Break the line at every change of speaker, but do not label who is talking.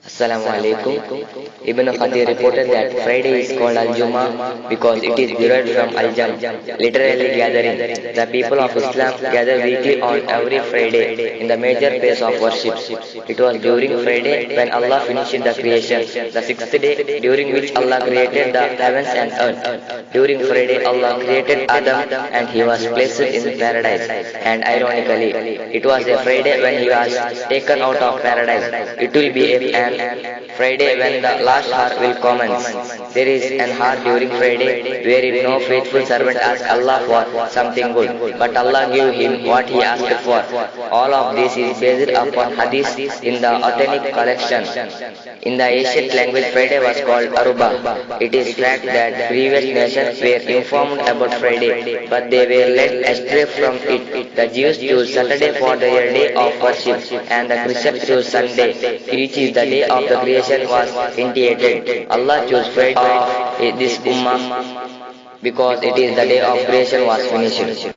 Assalamu alaikum. Ibn Kathir reported that Friday is called Al-Jum'ah because it is derived from Al-Jam, literally gathering. The people of Islam gather weekly on every Friday in the major place of worship. It was during Friday when Allah finished the creation, the sixth day during which Allah created the heavens and earth. During Friday Allah created Adam and he was placed in paradise. And ironically, it was a Friday when he was taken out of paradise. It will be an Friday when the last hour will commence. There is an hour during Friday wherein no faithful servant asks Allah for something good, but Allah gave him what he asked for. All of this is based upon hadith in the authentic collection. In the ancient language, Friday was called Aruba. It is fact that previous nations were informed about Friday, but they were led astray from it. The Jews chose Saturday for their day of worship, and the Christians chose Sunday. Each is the day of the creation was initiated. Allah chose Friday of this Ummah because it is the day of creation was finished.